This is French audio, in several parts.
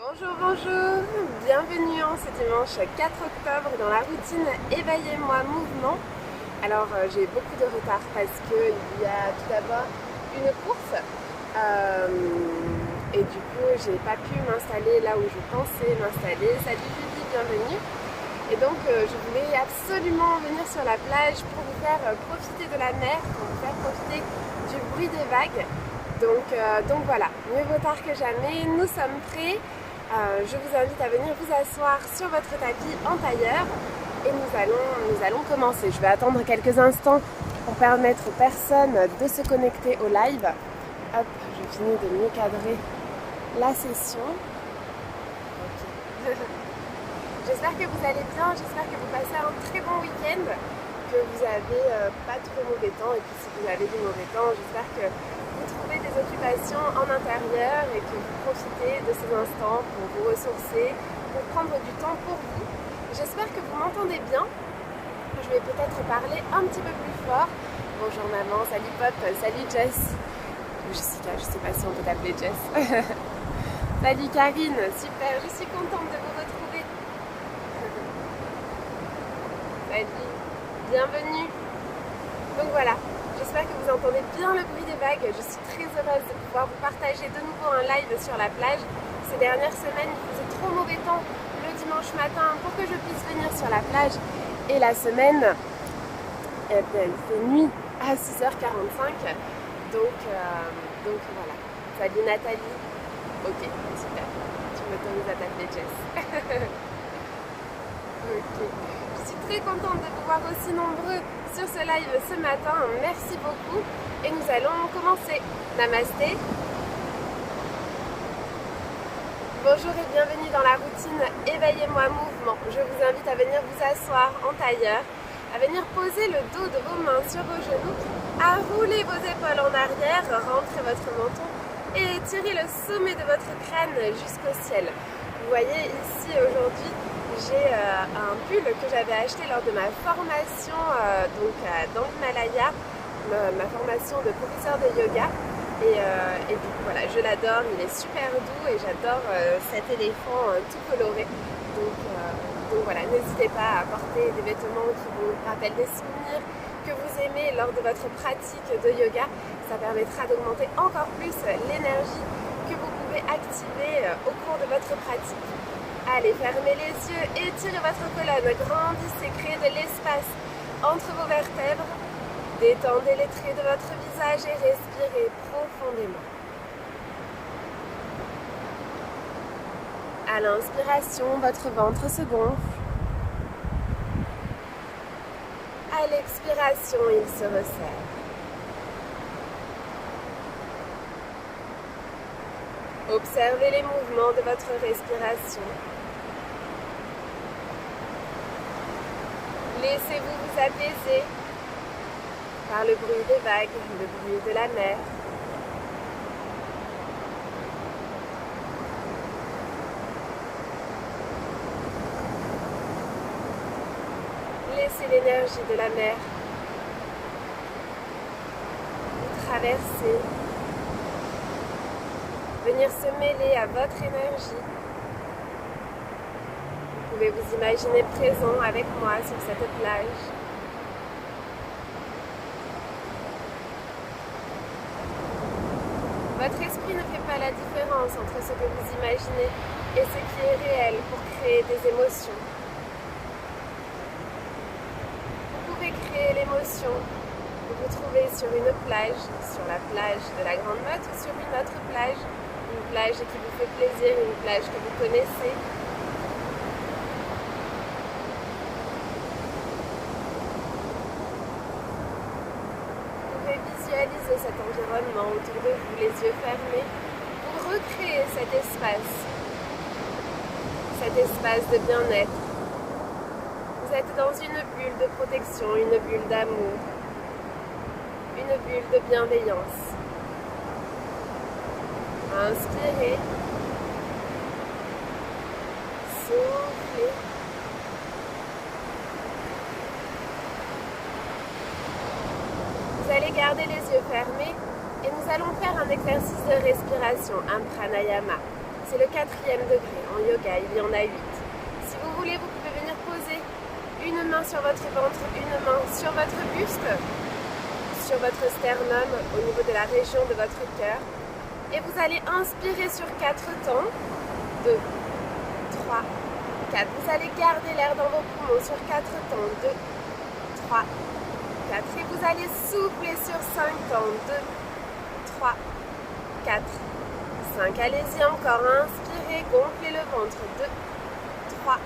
Bonjour, bonjour, bienvenue en ce dimanche 4 octobre dans la routine Éveillez-moi Mouvement. Alors j'ai beaucoup de retard parce qu'il y a tout d'abord une course et du coup j'ai pas pu m'installer là où je pensais m'installer. Salut Julie, bienvenue. Et donc je voulais absolument venir sur la plage pour vous faire profiter de la mer, pour vous faire profiter du bruit des vagues. Donc voilà, mieux vaut tard que jamais, nous sommes prêts. Je vous invite à venir vous asseoir sur votre tapis en tailleur et nous allons commencer. Je vais attendre quelques instants pour permettre aux personnes de se connecter au live. Hop, je finis de mieux cadrer la session. Okay. J'espère que vous allez bien, j'espère que vous passez un très bon week-end, que vous n'avez pas trop mauvais temps, et puis si vous avez du mauvais temps, j'espère que vous trouvez des occupations en intérieur et que vous profitez de ces instants pour vous ressourcer, pour prendre du temps pour vous. J'espère que vous m'entendez bien. Je vais peut-être parler un petit peu plus fort. Bonjour maman, salut Pop, salut Jess. Jessica, je sais pas si on peut t'appeler Jess. Salut Karine, super, je suis contente de vous retrouver. Salut, bienvenue. Donc voilà, j'espère que vous entendez bien le bruit des vagues. Je suis très heureuse de pouvoir vous partager de nouveau un live sur la plage. Ces dernières semaines, il faisait trop mauvais temps le dimanche matin pour que je puisse venir sur la plage. Et la semaine, elle fait nuit à 6h45. Donc voilà. Salut Nathalie. Ok, super. Tu m'autorises à t'appeler Jess. Ok. Je suis très contente de vous voir aussi nombreux sur ce live ce matin. Merci beaucoup. Et nous allons commencer. Namasté. Bonjour et bienvenue dans la routine Éveillez-moi Mouvement. Je vous invite à venir vous asseoir en tailleur, à venir poser le dos de vos mains sur vos genoux, à rouler vos épaules en arrière, rentrer votre menton et étirer le sommet de votre crâne jusqu'au ciel. Vous voyez ici aujourd'hui, j'ai un pull que j'avais acheté lors de ma formation dans l'Himalaya, ma formation de professeur de yoga. Et du coup voilà, je l'adore, il est super doux et j'adore cet éléphant tout coloré. Donc voilà, n'hésitez pas à porter des vêtements qui vous rappellent des souvenirs que vous aimez lors de votre pratique de yoga. Ça permettra d'augmenter encore plus l'énergie que vous pouvez activer au cours de votre pratique. Allez, fermez les yeux, étirez votre colonne, grandissez, créez de l'espace entre vos vertèbres. Détendez les traits de votre visage et respirez profondément. À l'inspiration, votre ventre se gonfle. À l'expiration, il se resserre. Observez les mouvements de votre respiration. Laissez-vous vous apaiser par le bruit des vagues, le bruit de la mer. Laissez l'énergie de la mer vous traverser, venir se mêler à votre énergie. Vous pouvez vous imaginer présent avec moi sur cette plage. Votre esprit ne fait pas la différence entre ce que vous imaginez et ce qui est réel pour créer des émotions. Vous pouvez créer l'émotion que vous trouvez sur une plage, sur la plage de la Grande Motte ou sur une autre plage, une plage qui vous fait plaisir, une plage que vous connaissez. Visualisez cet environnement autour de vous, les yeux fermés, pour recréer cet espace de bien-être. Vous êtes dans une bulle de protection, une bulle d'amour, une bulle de bienveillance. Inspirez, soufflez. Vous allez garder les yeux fermés et nous allons faire un exercice de respiration, un pranayama. C'est le 4e degré. En yoga, il y en a 8. Si vous voulez, vous pouvez venir poser une main sur votre ventre, une main sur votre buste, sur votre sternum, au niveau de la région de votre cœur. Et vous allez inspirer sur 4 temps. 2, 3, 4. Vous allez garder l'air dans vos poumons sur 4 temps. 2, 3, 4. Et vous allez souffler sur 5 temps. 2, 3, 4, 5. Allez-y encore. Inspirez, gonflez le ventre. 2, 3,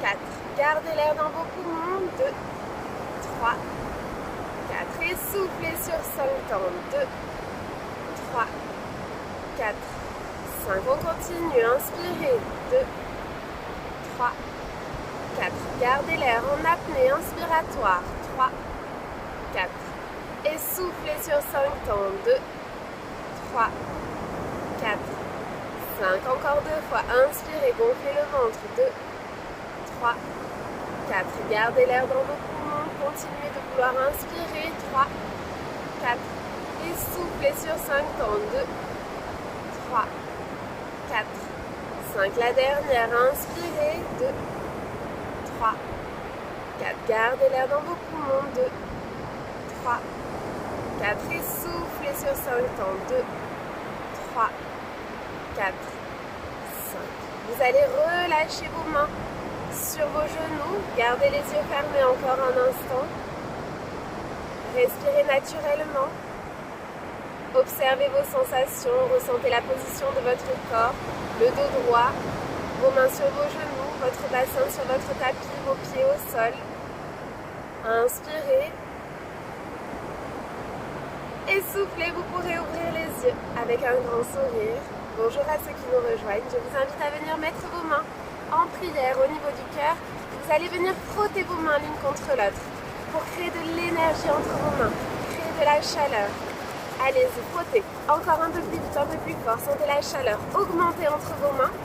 4. Gardez l'air dans vos poumons. 2, 3, 4. Et soufflez sur 5 temps. 2, 3, 4, 5. On continue. Inspirez. 2, 3, 4. Gardez l'air en apnée inspiratoire. 3, 4. Et soufflez sur 5 temps. 2, 3, 4, 5. Encore 2 fois. Inspirez, gonflez le ventre. 2, 3, 4. Gardez l'air dans vos poumons. Continuez de vouloir inspirer. 3, 4. Et soufflez sur 5 temps. 2, 3, 4, 5. La dernière. Inspirez. 2, 3, 4. Gardez l'air dans vos poumons. 2, 3, 4. Et soufflez sur 5 temps. 2, 3, 4, 5. Vous allez relâcher vos mains sur vos genoux. Gardez les yeux fermés encore un instant. Respirez naturellement. Observez vos sensations. Ressentez la position de votre corps. Le dos droit. Vos mains sur vos genoux. Votre bassin sur votre tapis. Vos pieds au sol. Inspirez. Et soufflez, vous pourrez ouvrir les yeux avec un grand sourire. Bonjour à ceux qui nous rejoignent. Je vous invite à venir mettre vos mains en prière au niveau du cœur. Vous allez venir frotter vos mains l'une contre l'autre pour créer de l'énergie entre vos mains, créer de la chaleur. Allez-y, frottez. Encore un peu plus vite, un peu plus fort. Sentez la chaleur augmenter entre vos mains.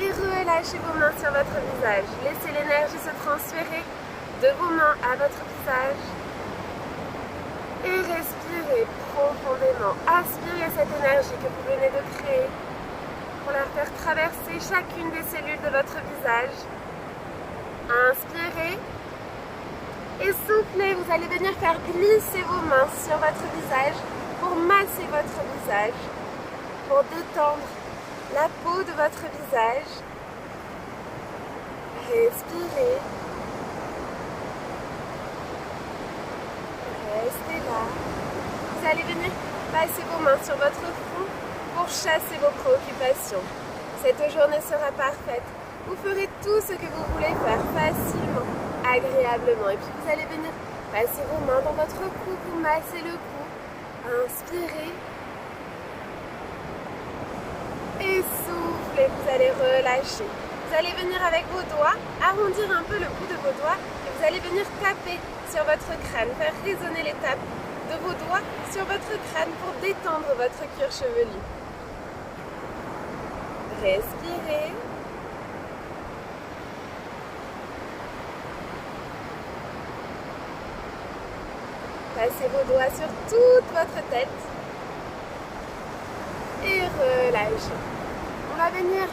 Et relâchez vos mains sur votre visage. Laissez l'énergie se transférer de vos mains à votre visage. Et respirez profondément. Aspirez cette énergie que vous venez de créer pour la faire traverser chacune des cellules de votre visage. Inspirez. Et soufflez. Vous allez venir faire glisser vos mains sur votre visage pour masser votre visage, pour détendre la peau de votre visage. Respirez. Restez là. Vous allez venir passer vos mains sur votre front pour chasser vos préoccupations. Cette journée sera parfaite. Vous ferez tout ce que vous voulez faire facilement, agréablement. Et puis vous allez venir passer vos mains dans votre cou, vous massez le cou. Inspirez. Et soufflez, vous allez relâcher. Vous allez venir avec vos doigts, arrondir un peu le bout de vos doigts et vous allez venir taper sur votre crâne, faire résonner les tapes de vos doigts sur votre crâne pour détendre votre cuir chevelu. Respirez. Passez vos doigts sur toute votre tête et relâchez. On va venir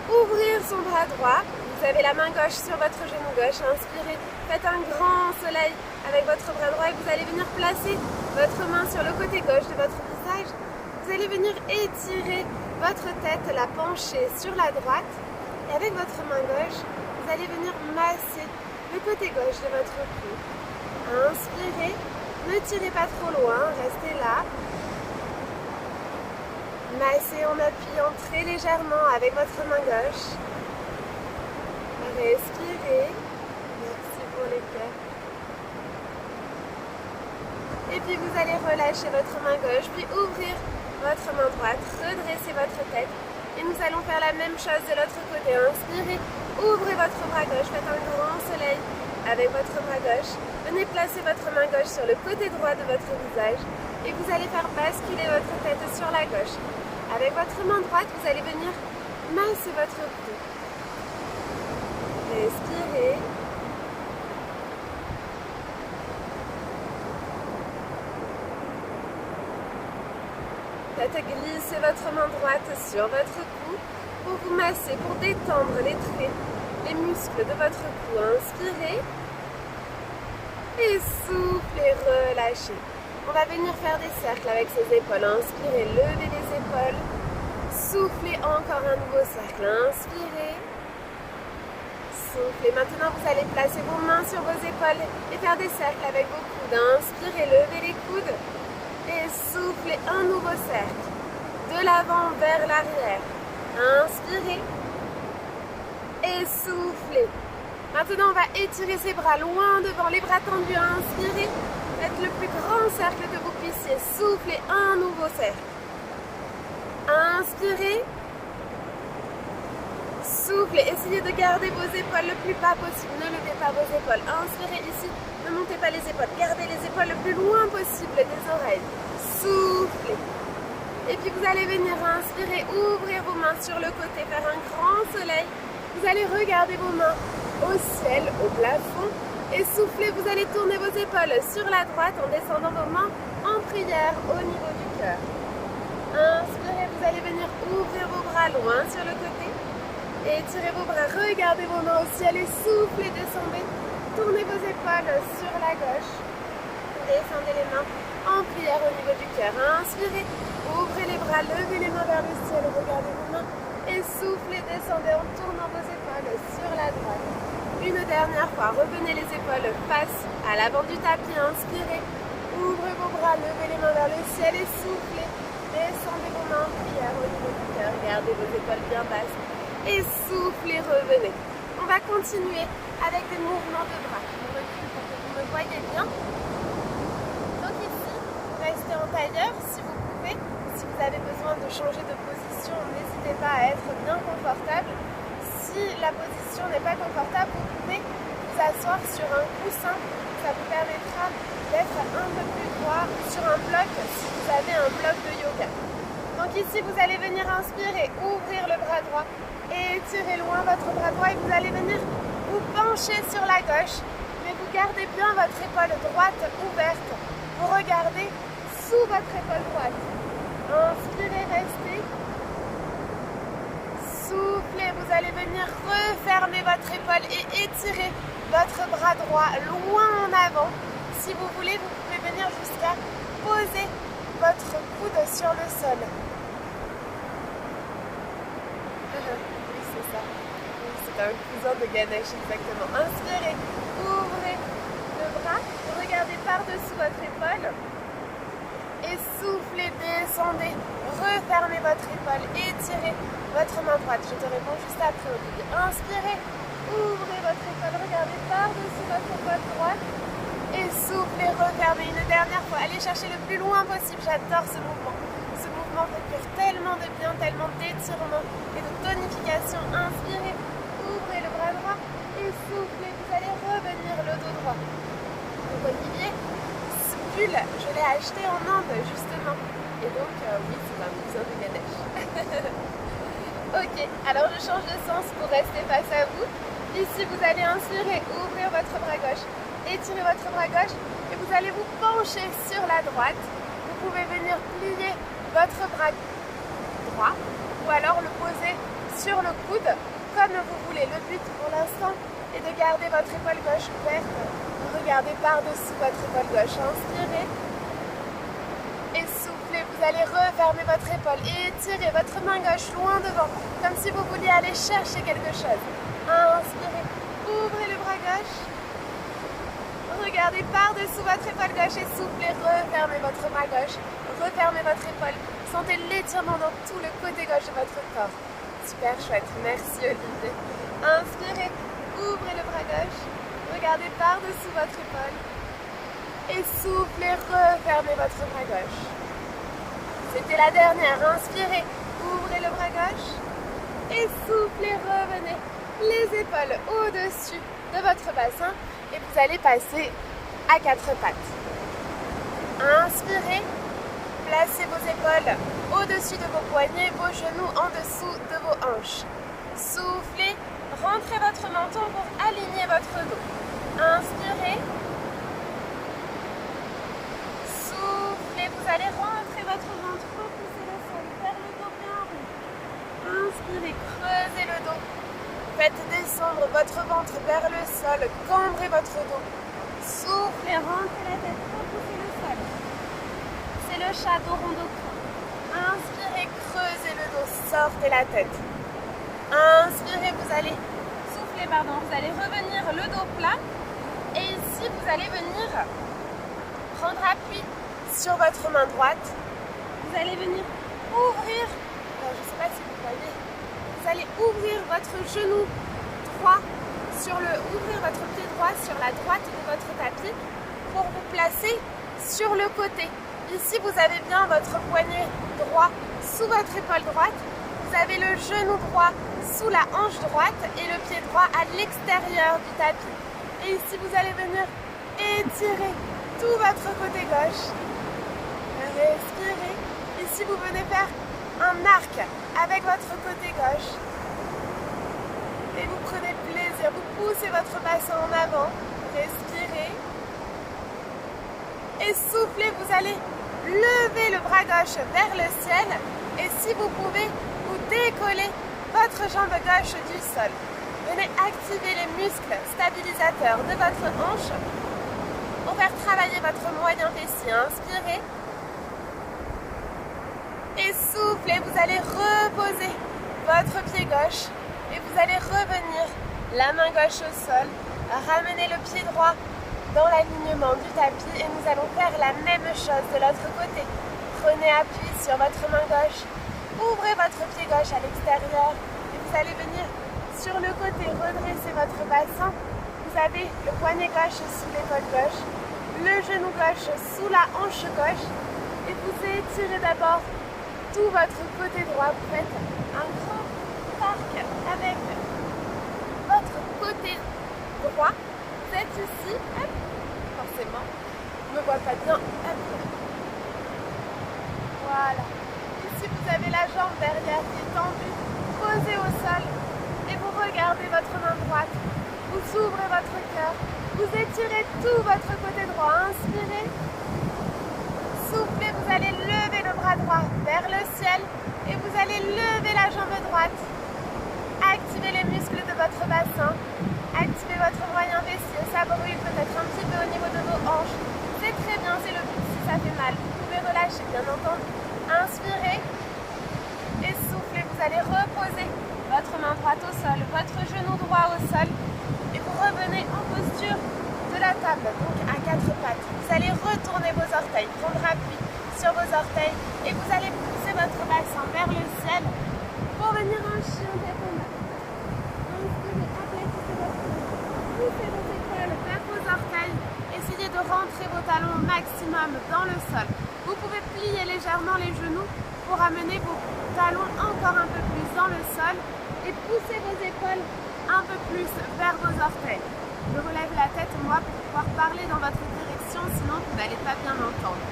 ouvrir son bras droit. Vous avez la main gauche sur votre genou gauche. Inspirez. Faites un grand soleil avec votre bras droit et vous allez venir placer votre main sur le côté gauche de votre visage. Vous allez venir étirer votre tête, la pencher sur la droite. Et avec votre main gauche, vous allez venir masser le côté gauche de votre cou. Inspirez. Ne tirez pas trop loin, restez là. Massez en appuyant très légèrement avec votre main gauche. Respirez. Merci pour les cœurs. Et puis vous allez relâcher votre main gauche, puis ouvrir votre main droite, redresser votre tête. Et nous allons faire la même chose de l'autre côté. Inspirez, ouvrez votre bras gauche, faites un grand soleil avec votre bras gauche. Venez placer votre main gauche sur le côté droit de votre visage et vous allez faire basculer votre tête sur la gauche. Avec votre main droite, vous allez venir masser votre cou. Respirez. Faites glisser votre main droite sur votre cou pour vous masser, pour détendre les traits, les muscles de votre cou. Inspirez et soufflez, relâchez. On va venir faire des cercles avec ses épaules. Inspirez, levez les épaules. Soufflez encore un nouveau cercle. Inspirez. Soufflez. Maintenant, vous allez placer vos mains sur vos épaules et faire des cercles avec vos coudes. Inspirez, levez les coudes. Et soufflez un nouveau cercle. De l'avant vers l'arrière. Inspirez. Et soufflez. Maintenant, on va étirer ses bras loin devant, les bras tendus. Inspirez. Faites le plus grand cercle que vous puissiez. Soufflez un nouveau cercle. Inspirez. Soufflez. Essayez de garder vos épaules le plus bas possible. Ne levez pas vos épaules. Inspirez ici. Ne montez pas les épaules. Gardez les épaules le plus loin possible des oreilles. Soufflez. Et puis vous allez venir inspirer, ouvrir vos mains sur le côté, faire un grand soleil. Vous allez regarder vos mains au ciel, au plafond. Et soufflez, vous allez tourner vos épaules sur la droite en descendant vos mains en prière au niveau du cœur. Inspirez, vous allez venir ouvrir vos bras loin sur le côté. Et étirez vos bras, regardez vos mains au ciel et soufflez, descendez. Tournez vos épaules sur la gauche. Descendez les mains en prière au niveau du cœur. Inspirez, ouvrez les bras, levez les mains vers le ciel, regardez vos mains. Et soufflez, descendez en tournant vos épaules sur la droite. Une dernière fois, revenez les épaules face à l'avant du tapis, inspirez, ouvrez vos bras, levez les mains vers le ciel et soufflez, descendez vos mains en prière au niveau du cœur, gardez vos épaules bien basses et soufflez, revenez. On va continuer avec des mouvements de bras. Je me recule pour que vous me voyez bien. Donc ici, restez en tailleur si vous pouvez. Si vous avez besoin de changer de position, n'hésitez pas à être bien confortable. Si la position n'est pas confortable, vous pouvez vous asseoir sur un coussin. Ça vous permettra d'être un peu plus droit sur un bloc si vous avez un bloc de yoga. Donc ici, vous allez venir inspirer, ouvrir le bras droit et étirer loin votre bras droit et vous allez venir vous pencher sur la gauche. Mais vous gardez bien votre épaule droite ouverte. Vous regardez sous votre épaule droite. Inspirez, restez. Soufflez, vous allez venir refermer votre épaule et étirer votre bras droit loin en avant. Si vous voulez, vous pouvez venir jusqu'à poser votre coude sur le sol. Oui, c'est ça. Oui, c'est un cousin de Ganesh, exactement. Inspirez, ouvrez le bras, regardez par-dessous votre épaule. Et soufflez, descendez, refermez votre épaule, étirez votre main droite. Je te réponds juste après, Olivier. Inspirez, ouvrez votre épaule, regardez par-dessus votre épaule droite. Et soufflez, refermez une dernière fois. Allez chercher le plus loin possible. J'adore ce mouvement. Ce mouvement procure tellement de bien, tellement d'étirement et de tonification. Inspirez, ouvrez le bras droit et soufflez. Vous allez revenir le dos droit. Donc Olivier, je l'ai acheté en Inde justement et donc oui, c'est un cousin de Ganesh. Ok, alors je change de sens pour rester face à vous. Ici vous allez inspirer, ouvrir votre bras gauche, étirer votre bras gauche et vous allez vous pencher sur la droite. Vous pouvez venir plier votre bras droit ou alors le poser sur le coude comme vous voulez. Le but pour l'instant est de garder votre épaule gauche ouverte. Regardez par-dessous votre épaule gauche, inspirez et soufflez. Vous allez refermer votre épaule et étirez votre main gauche loin devant, comme si vous vouliez aller chercher quelque chose. Inspirez, ouvrez le bras gauche, regardez par-dessous votre épaule gauche et soufflez, refermez votre bras gauche, refermez votre épaule. Sentez l'étirement dans tout le côté gauche de votre corps. Super chouette, merci Olivier. Inspirez, ouvrez le bras gauche. Regardez par-dessous votre épaule et soufflez, refermez votre bras gauche. C'était la dernière. Inspirez, ouvrez le bras gauche et soufflez, revenez les épaules au-dessus de votre bassin et vous allez passer à quatre pattes. Inspirez, placez vos épaules au-dessus de vos poignets, vos genoux en dessous de vos hanches. Soufflez, rentrez votre menton pour aligner votre dos. Inspirez. Soufflez, vous allez rentrer votre ventre, repoussez le Faites descendre votre ventre vers le sol, cambrez votre dos. Soufflez, rentrez la tête, repoussez le sol. C'est le chat dos rond au creux. Inspirez, creusez le dos, sortez la tête. Inspirez, vous allez souffler, vous allez revenir le dos plat. Et ici, vous allez venir prendre appui sur votre main droite. Vous allez venir ouvrir, je ne sais pas si vous voyez, vous allez ouvrir votre genou droit, ouvrir votre pied droit sur la droite de votre tapis pour vous placer sur le côté. Ici, vous avez bien votre poignet droit sous votre épaule droite. Vous avez le genou droit sous la hanche droite et le pied droit à l'extérieur du tapis. Et ici, vous allez venir étirer tout votre côté gauche. Respirez. Ici, vous venez faire un arc avec votre côté gauche. Et vous prenez plaisir. Vous poussez votre bassin en avant. Respirez. Et soufflez. Vous allez lever le bras gauche vers le ciel. Et si vous pouvez, vous décollez votre jambe gauche du sol. Venez activer les muscles stabilisateurs de votre hanche pour faire travailler votre moyen fessier. Inspirez. Et soufflez. Vous allez reposer votre pied gauche. Et vous allez revenir la main gauche au sol. Ramenez le pied droit dans l'alignement du tapis. Et nous allons faire la même chose de l'autre côté. Prenez appui sur votre main gauche. Ouvrez votre pied gauche à l'extérieur. Et vous allez venir sur le côté, redressez votre bassin. Vous avez le poignet gauche sous l'épaule gauche, le genou gauche sous la hanche gauche. Et vous étirez d'abord tout votre côté droit. Vous faites un grand arc avec votre côté droit. Vous êtes ici, hop, forcément, je ne me vois pas bien. Hop. Voilà. Ici, vous avez la jambe derrière qui est tendue, posée au sol. Et vous regardez votre main droite, vous ouvrez votre cœur, vous étirez tout votre côté droit, inspirez, soufflez, vous allez lever le bras droit vers le ciel et vous allez lever la jambe droite, activez les muscles de votre bassin, activez votre moyen fessier, ça brûle peut-être un petit peu au niveau de vos hanches, c'est très bien, c'est le but, si ça fait mal, vous pouvez relâcher bien entendu, inspirez et soufflez, vous allez reposer votre main droite au sol, votre genou droit au sol et vous revenez en posture de la table, donc à quatre pattes. Vous allez retourner vos orteils, prendre appui sur vos orteils et vous allez pousser votre bassin vers le ciel pour venir en chien diagonal. Inspirez, aplatissez votre dos, poussez vos épaules vers vos orteils, essayez de rentrer vos talons au maximum dans le sol. Vous pouvez plier légèrement les genoux pour amener vos talons encore un peu plus dans le sol et poussez vos épaules un peu plus vers vos orteils. Je relève la tête, moi, pour pouvoir parler dans votre direction, sinon vous n'allez pas bien m'entendre.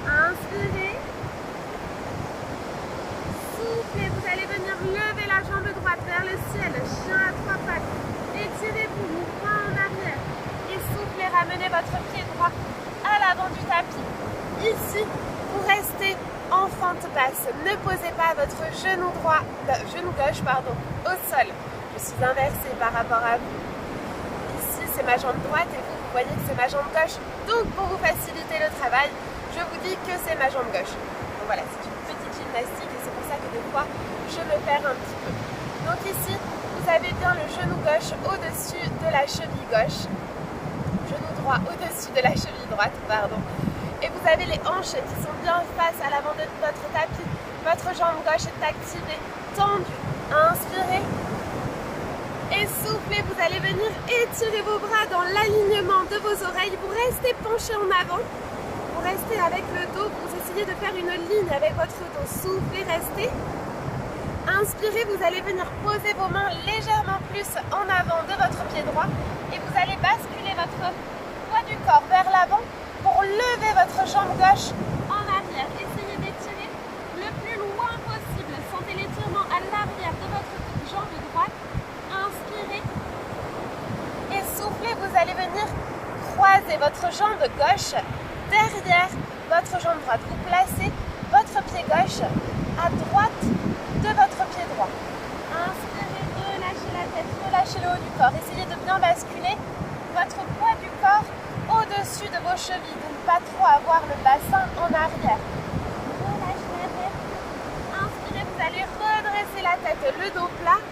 Inspirez. Soufflez, vous allez venir lever la jambe droite vers le ciel, chien à trois pattes. Étirez-vous, mouvement en arrière. Et soufflez, ramenez votre pied droit à l'avant du tapis. Ici, vous restez en fente basse. Ne posez pas votre genou gauche au sol. Je suis inversée par rapport à vous. Ici, c'est ma jambe droite et vous voyez que c'est ma jambe gauche. Donc, pour vous faciliter le travail, je vous dis que c'est ma jambe gauche. Donc voilà, c'est une petite gymnastique et c'est pour ça que des fois, je me perds un petit peu. Donc ici, vous avez bien le genou gauche au-dessus de la cheville gauche. Genou droit au-dessus de la cheville droite, pardon. Et vous avez les hanches qui sont bien face à l'avant de votre tapis. Votre jambe gauche est activée, tendue. Inspirez. Et soufflez, vous allez venir étirer vos bras dans l'alignement de vos oreilles. Vous restez penché en avant. Vous restez avec le dos. Vous essayez de faire une ligne avec votre dos. Soufflez, restez. Inspirez, vous allez venir poser vos mains légèrement plus en avant de votre pied droit. Et vous allez basculer votre poids du corps vers l'avant pour lever votre jambe gauche en arrière. Essayez d'étirer le plus loin possible. Sentez l'étirement à l'arrière de votre jambe droite. Inspirez et soufflez. Vous allez venir croiser votre jambe gauche derrière votre jambe droite. Vous placez votre pied gauche à droite de votre pied droit. Inspirez, relâchez la tête, relâchez chevilles, de ne pas trop avoir le bassin en arrière. Relâchez la tête. Inspirez, vous allez redresser la tête, le dos plat.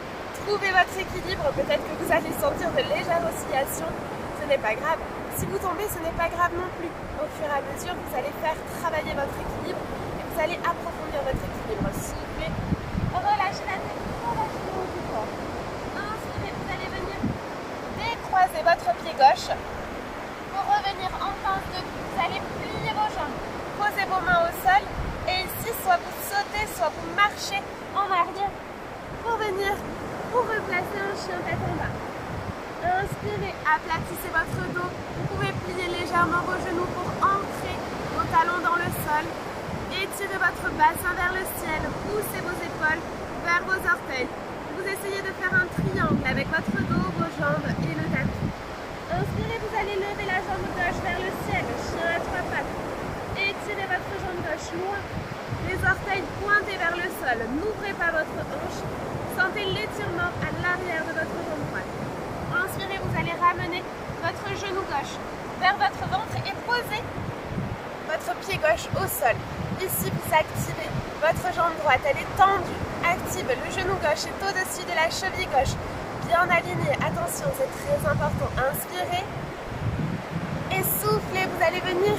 Trouvez votre équilibre. Peut-être que vous allez sentir de légères oscillations. Ce n'est pas grave. Si vous tombez, ce n'est pas grave non plus. Au fur et à mesure, vous allez faire travailler votre équilibre et vous allez approfondir votre équilibre. Soufflez, relâchez la tête, relâchez le haut du corps. Inspirez, vous allez venir décroiser votre pied gauche. Pour revenir en pince debout, vous allez plier vos jambes, posez vos mains au sol et ici, soit vous sautez, soit vous marchez en arrière pour venir pour replacer un chien tête en bas. Inspirez, aplatissez votre dos. Vous pouvez plier légèrement vos genoux pour ancrer vos talons dans le sol. Étirez votre bassin vers le ciel. Poussez vos épaules vers vos orteils. Vous essayez de faire un triangle avec votre dos, vos jambes et le tapis. Inspirez, vous allez lever la jambe gauche vers le ciel. Chien à trois pattes. Étirez votre jambe gauche loin. Les orteils pointés vers le sol. N'ouvrez pas votre hanche. Sentez l'étirement à l'arrière de votre jambe droite. Inspirez, vous allez ramener votre genou gauche vers votre ventre et posez votre pied gauche au sol. Ici, vous activez votre jambe droite, elle est tendue, active. Le genou gauche est au-dessus de la cheville gauche, bien aligné. Attention, c'est très important. Inspirez et soufflez. Vous allez venir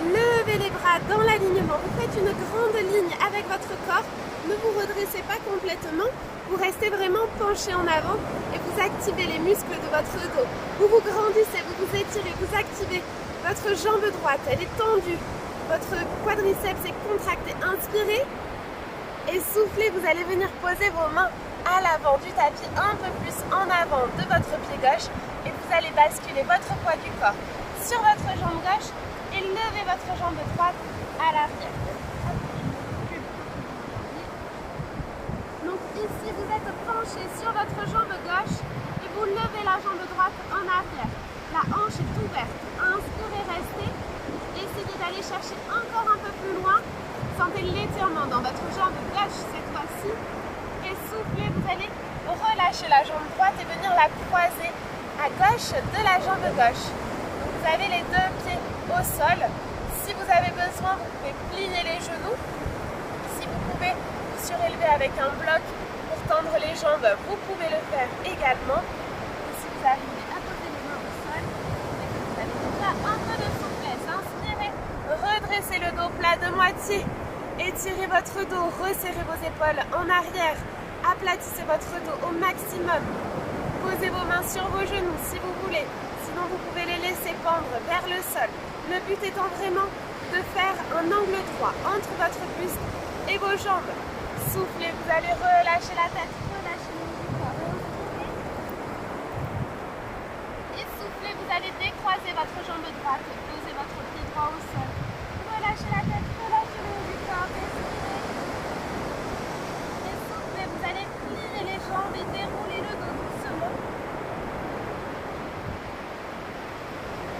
lever les bras dans l'alignement. Vous faites une grande ligne avec votre corps. Ne vous redressez pas complètement. Vous restez vraiment penché en avant et vous activez les muscles de votre dos. Vous vous grandissez, vous vous étirez, vous activez votre jambe droite, elle est tendue. Votre quadriceps est contracté. Inspirez et soufflez. Vous allez venir poser vos mains à l'avant du tapis, un peu plus en avant de votre pied gauche et vous allez basculer votre poids du corps sur votre jambe gauche et lever votre jambe droite à l'arrière. Donc ici, vous êtes penché sur votre jambe gauche et vous levez la jambe droite en arrière. La hanche est ouverte. Inspirez, restez. Essayez d'aller chercher encore un peu plus loin. Sentez l'étirement dans votre jambe gauche cette fois-ci. Et soufflez, vous allez relâcher la jambe droite et venir la croiser à gauche de la jambe gauche. Donc vous avez les deux pieds au sol. Si vous avez besoin, vous pouvez plier les genoux. Si vous pouvez vous surélever avec un bloc pour tendre les jambes, vous pouvez le faire également. Et si vous arrivez à poser les mains au sol, et que vous avez déjà un peu de souplesse, inspirez, redressez le dos plat de moitié. Étirez votre dos, resserrez vos épaules en arrière. Aplatissez votre dos au maximum. Posez vos mains sur vos genoux si vous voulez. Sinon, vous pouvez les laisser pendre vers le sol. Le but étant vraiment de faire un angle droit entre votre buste et vos jambes. Soufflez, vous allez relâcher la tête, relâchez le haut du corps. Et soufflez, vous allez décroiser votre jambe droite, posez votre pied droit au sol. Relâchez la tête, relâchez le haut du corps, respirez. Et soufflez, vous allez plier les jambes et dérouler le dos doucement.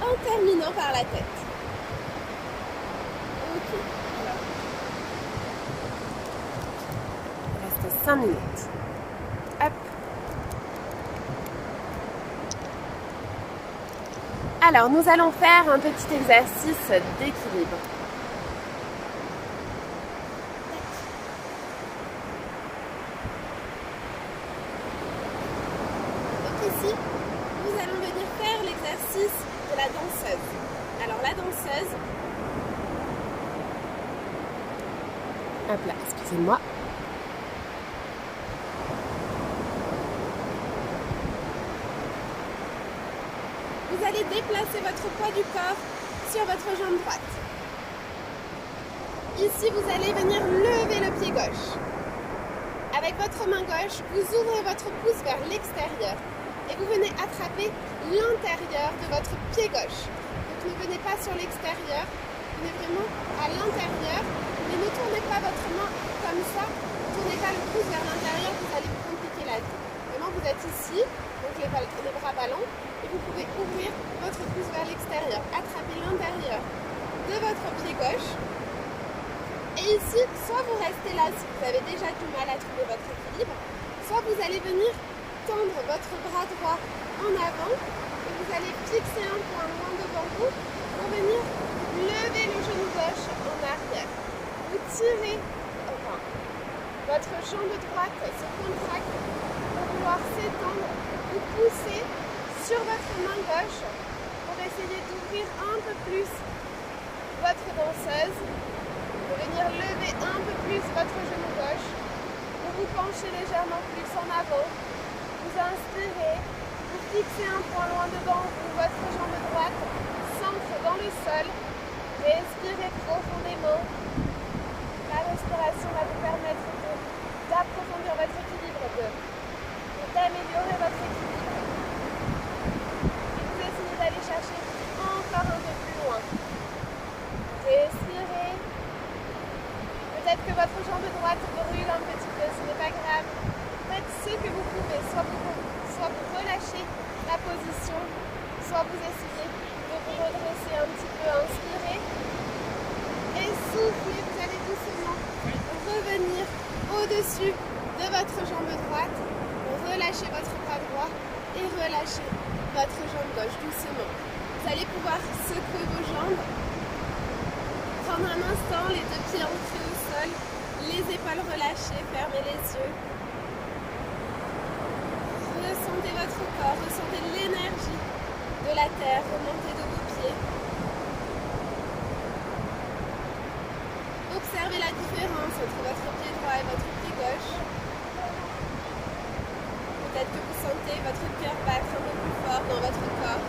En terminant par la tête. Ok. Il reste 5 minutes. Hop. Alors, nous allons faire un petit exercice d'équilibre. Donc ici, nous allons venir faire l'exercice de la danseuse. Alors la danseuse, hop là, excusez-moi. Vous allez déplacer votre poids du corps sur votre jambe droite. Ici, vous allez venir lever le pied gauche. Avec votre main gauche, vous ouvrez votre pouce vers l'extérieur et vous venez attraper l'intérieur de votre pied gauche. Donc ne venez pas sur l'extérieur, venez vraiment à l'intérieur, mais ne tournez pas votre main comme ça, ne tournez pas le pouce vers l'intérieur, vous allez vous compliquer la vie. Vraiment, vous êtes ici, donc les bras ballants, et vous pouvez ouvrir votre pouce vers l'extérieur, attraper l'intérieur de votre pied gauche. Et ici, soit vous restez là si vous avez déjà du mal à trouver votre équilibre, soit vous allez venir tendre votre bras droit en avant et vous allez fixer un point loin devant vous. pour venir lever le genou gauche en arrière. Vous tirez, enfin, votre jambe droite se contracte pour pouvoir s'étendre. Vous poussez sur votre main gauche pour essayer d'ouvrir un peu plus votre danseuse. Pour venir lever un peu plus votre genou gauche. Vous vous penchez légèrement plus en avant. Vous inspirez. Vous fixez un point loin devant vous. Votre jambe droite s'ancre dans le sol. Respirez profondément. La respiration va vous permettre d'approfondir votre équilibre, d'améliorer votre équilibre. Et vous essayez d'aller chercher encore un peu plus loin. Respirez. Peut-être que votre jambe droite brûle un petit peu, ce n'est pas grave. Faites ce que vous pouvez, soit vous relâchez la position, soit vous essayez de vous redresser un petit peu, inspirez. Et soufflez, vous allez doucement revenir au-dessus de votre jambe droite. Relâchez votre bras droit et relâchez votre jambe gauche doucement. Vous allez pouvoir secouer vos jambes. Prendre un instant, les deux pieds ancrés au sol, les épaules relâchées, fermez les yeux. Ressentez votre corps, ressentez l'énergie de la terre remonter de vos pieds. Observez la différence entre votre pied droit et votre pied gauche. Peut-être que vous sentez votre cœur battre un peu plus fort dans votre corps.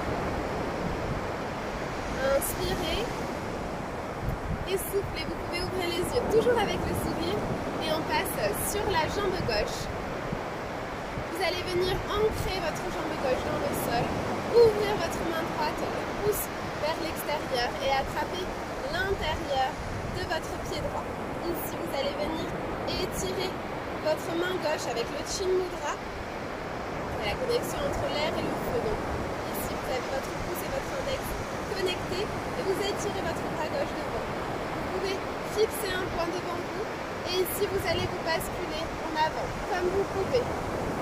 Inspirez. Et soufflez, vous pouvez ouvrir les yeux, toujours avec le sourire, et on passe sur la jambe gauche. Vous allez venir ancrer votre jambe gauche dans le sol, ouvrir votre main droite, le pouce vers l'extérieur et attraper l'intérieur de votre pied droit. Ici, vous allez venir étirer votre main gauche avec le Chin Mudra, la connexion entre l'air et le feu. Donc, ici, vous avez votre pouce et votre index connectés et vous étirez votre bras gauche devant. Vous pouvez fixer un point devant vous et ici vous allez vous basculer en avant comme vous pouvez.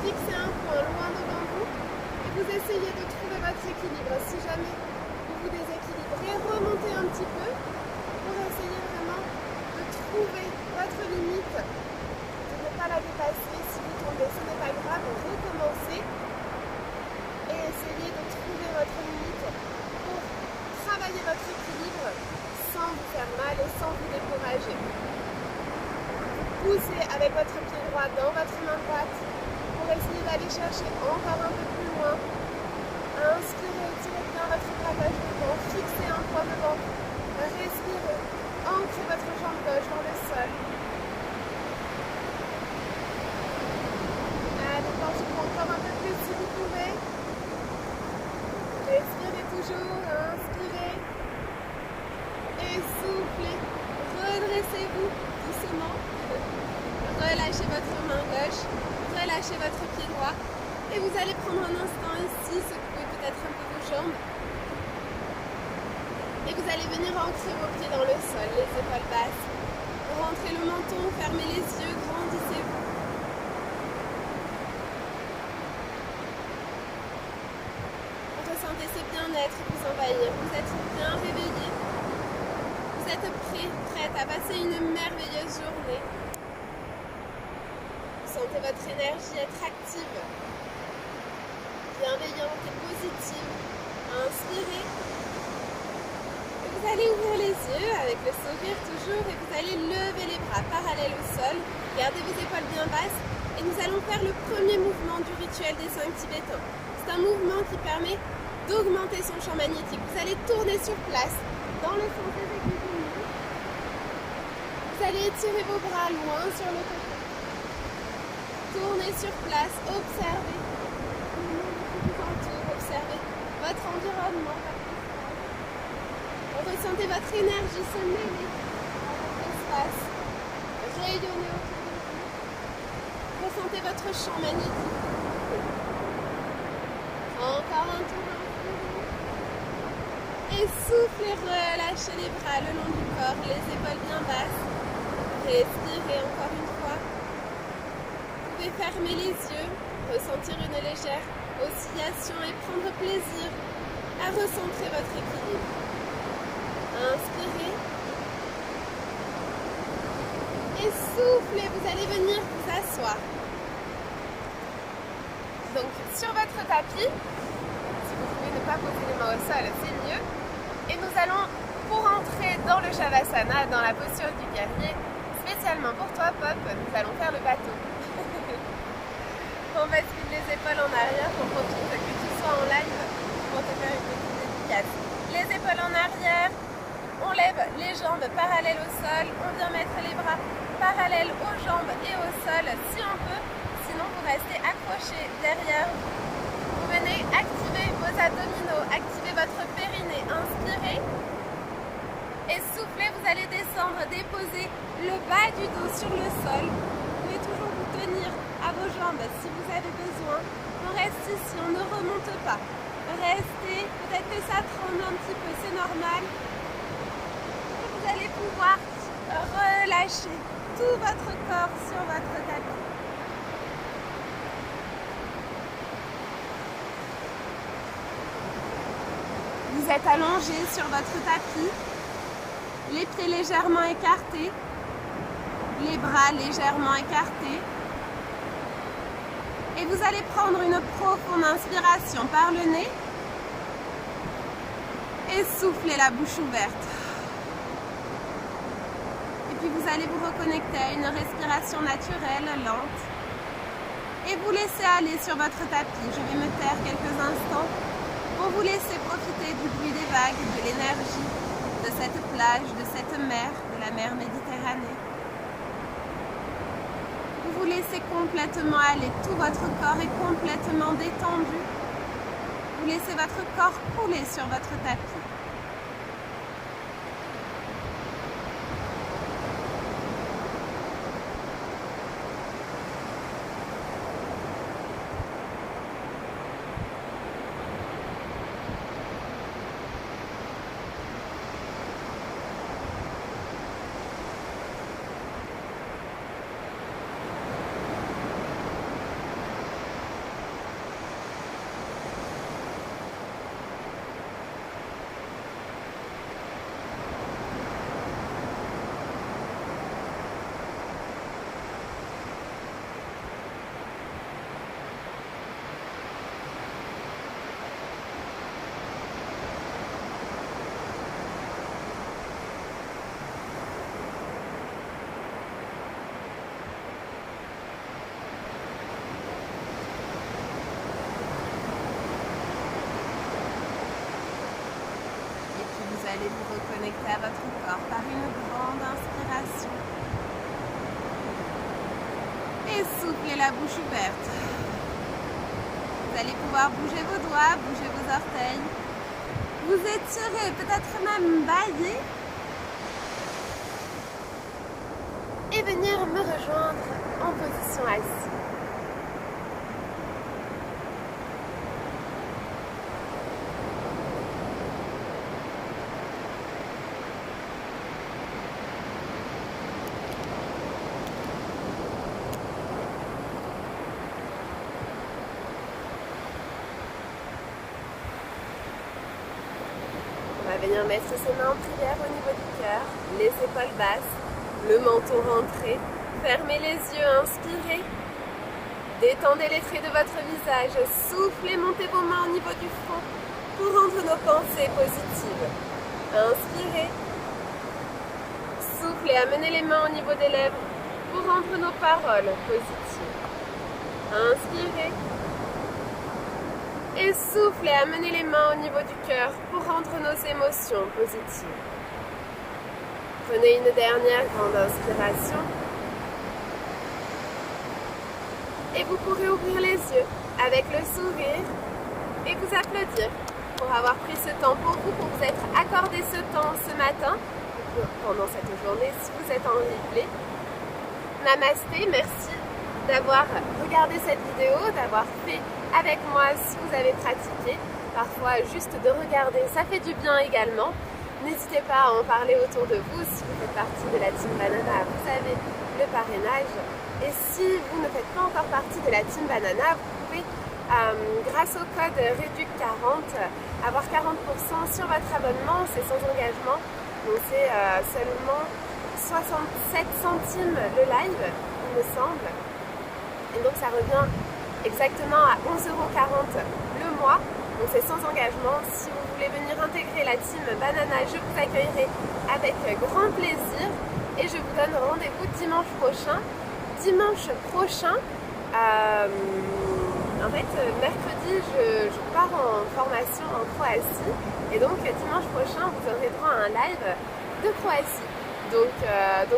Fixez un point loin devant vous et vous essayez de trouver votre équilibre. Si jamais vous vous déséquilibrez, remontez un petit peu pour essayer vraiment de trouver votre limite, de ne pas la dépasser. Si vous tombez, ce n'est pas grave, recommencez et essayez de trouver votre limite pour travailler votre équilibre sans vous faire mal et sans vous décourager. Poussez avec votre pied droit dans votre main droite pour essayer d'aller chercher encore un peu plus loin. Inspirez, tirez bien votre bras gauche devant, fixez un point devant vous. Respirez, ancrez votre jambe gauche dans le sol. Allez, penchez-vous encore un peu plus si vous pouvez. Respirez toujours, inspirez. Et soufflez, redressez-vous doucement, relâchez votre main gauche, relâchez votre pied droit et vous allez prendre un instant ici, secouer peut-être un peu vos jambes et vous allez venir ancrer vos pieds dans le sol, les épaules basses, rentrez le menton, fermez les yeux, grandissez-vous. Ressentez ce bien-être vous envahir, vous êtes bien réveillé. Vous êtes prête à passer une merveilleuse journée. Vous sentez votre énergie être active, bienveillante et positive. Inspirez. Et vous allez ouvrir les yeux avec le sourire toujours et vous allez lever les bras parallèles au sol. Gardez vos épaules bien basses et nous allons faire le premier mouvement du rituel des 5 tibétains. C'est un mouvement qui permet d'augmenter son champ magnétique. Vous allez tourner sur place dans le sens des aiguilles. Vous allez étirer vos bras loin sur le côté. Tournez sur place, observez le monde qui vous entoure, observez votre environnement. Ressentez votre énergie se mêler à votre espace, rayonner autour de vous. Ressentez votre champ magnétique. Encore un tour. Et soufflez, relâchez les bras le long du corps, les épaules bien basses. Respirez encore une fois. Vous pouvez fermer les yeux, ressentir une légère oscillation et prendre plaisir à recentrer votre équilibre. Inspirez. Et soufflez, vous allez venir vous asseoir. Donc sur votre tapis, si vous pouvez ne pas poser les mains au sol, c'est mieux. Et nous allons, pour entrer dans le Shavasana, dans la posture du guerrier, spécialement pour toi Pop, nous allons faire le bateau. On bascule les épaules en arrière pour profiter que tu sois en live pour te faire une petite dédicace. Les épaules en arrière, on lève les jambes parallèles au sol, on vient mettre les bras parallèles aux jambes et au sol si on peut, sinon vous restez accrochés derrière vous. Vous venez activer vos abdominaux, activer votre périnée, inspirez et soufflez, vous allez descendre, déposer le bas du dos sur le sol. Vous pouvez toujours vous tenir à vos jambes si vous avez besoin. On reste ici, on ne remonte pas. Restez, peut-être que ça tremble un petit peu, c'est normal. Et vous allez pouvoir relâcher tout votre corps sur votre tapis. Vous êtes allongé sur votre tapis, les pieds légèrement écartés, les bras légèrement écartés. Et vous allez prendre une profonde inspiration par le nez et souffler la bouche ouverte. Et puis vous allez vous reconnecter à une respiration naturelle, lente. Et vous laissez aller sur votre tapis. Je vais me taire quelques instants pour vous laisser profiter du bruit des vagues, de l'énergie, de cette plage, de cette mer, de la mer Méditerranée. Vous laissez complètement aller, tout votre corps est complètement détendu. Vous laissez votre corps couler sur votre tapis. Vous allez vous reconnecter à votre corps par une grande inspiration. Et soufflez la bouche ouverte. Vous allez pouvoir bouger vos doigts, bouger vos orteils. Vous étirez, peut-être même bailler. Et venir me rejoindre en position assise. On va venir mettre ses mains en prière au niveau du cœur, les épaules basses, le menton rentré. Fermez les yeux, inspirez. Détendez les traits de votre visage. Soufflez, montez vos mains au niveau du front pour rendre nos pensées positives. Inspirez. Soufflez, amenez les mains au niveau des lèvres pour rendre nos paroles positives. Inspirez. Et soufflez, amenez les mains au niveau du cœur pour rendre nos émotions positives. Prenez une dernière grande inspiration. Et vous pourrez ouvrir les yeux avec le sourire et vous applaudir pour avoir pris ce temps pour vous être accordé ce temps ce matin, pendant cette journée si vous êtes en replay. Namasté, merci d'avoir regardé cette vidéo, d'avoir fait avec moi si vous avez pratiqué. Parfois juste de regarder, ça fait du bien également. N'hésitez pas à en parler autour de vous si vous faites partie de la Team Banana, vous avez le parrainage. Et si vous ne faites pas encore partie de la Team Banana, vous pouvez, grâce au code REDUC40, avoir 40% sur votre abonnement, c'est sans engagement. Donc c'est seulement 67 centimes le live, il me semble. Et donc ça revient exactement à 11,40 € le mois. Donc c'est sans engagement. Si vous voulez venir intégrer la team Banana, je vous accueillerai avec grand plaisir. Et je vous donne rendez-vous dimanche prochain. Dimanche prochain, en fait, mercredi, je pars en formation en Croatie. Et donc dimanche prochain, vous aurez droit à un live de Croatie. Donc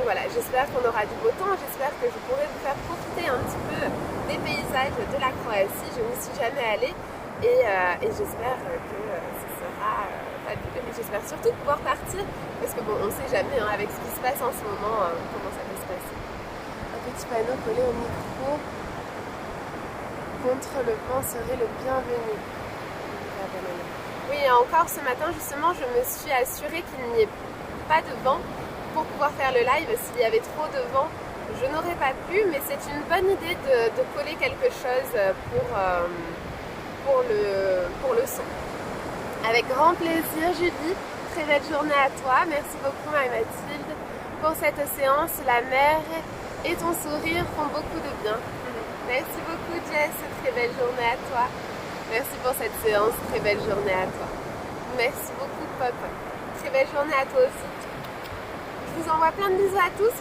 voilà, j'espère qu'on aura du beau temps. J'espère que je pourrai vous faire profiter un petit peu des paysages de la Croatie. Je n'y suis jamais allée. Et j'espère que ce sera fabuleux. Et j'espère surtout pouvoir partir. Parce que bon, on ne sait jamais avec ce qui se passe en ce moment, comment ça peut se passer. Un petit panneau collé au micro. Contre le vent serait le bienvenu. Oui, encore ce matin, justement, je me suis assurée qu'il n'y ait pas de vent pour pouvoir faire le live. S'il y avait trop de vent, je n'aurais pas pu, mais c'est une bonne idée de coller quelque chose pour le son. Avec grand plaisir, Julie. Très belle journée à toi. Merci beaucoup, Marie-Mathilde, pour cette séance. La mer et ton sourire font beaucoup de bien. Merci beaucoup, Jess. Très belle journée à toi. Merci pour cette séance. Très belle journée à toi. Merci beaucoup, Pop. Très belle journée à toi aussi. Je vous envoie plein de bisous à tous.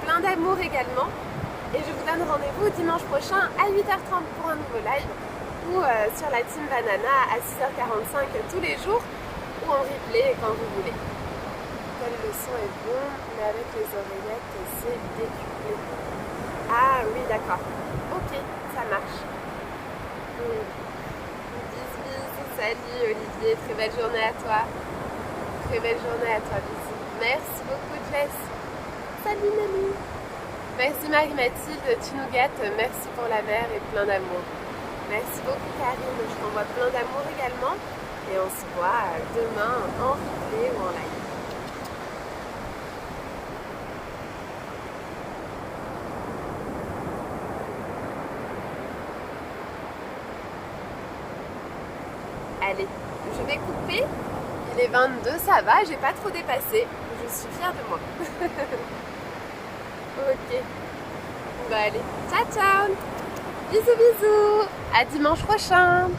Plein d'amour également. Et je vous donne rendez-vous dimanche prochain à 8h30 pour un nouveau live ou sur la team Banana à 6h45 tous les jours ou en replay quand vous voulez. Le son est bon, mais avec les oreillettes, c'est décuplé. Ah oui, d'accord. Ok, ça marche. Bisous, salut Olivier, très belle journée à toi. Très belle journée à toi, bisous. Merci beaucoup Jess. Salut Nelly. Merci Marie-Mathilde, tu nous gâtes, merci pour la mer et plein d'amour. Merci beaucoup Karine, je t'envoie plein d'amour également. Et on se voit demain en replay ou en live. Allez, je vais couper. Il est 22, ça va, j'ai pas trop dépassé. Je suis fière de moi. Ok. Bon allez, ciao ciao. Bisous bisous. À dimanche prochain.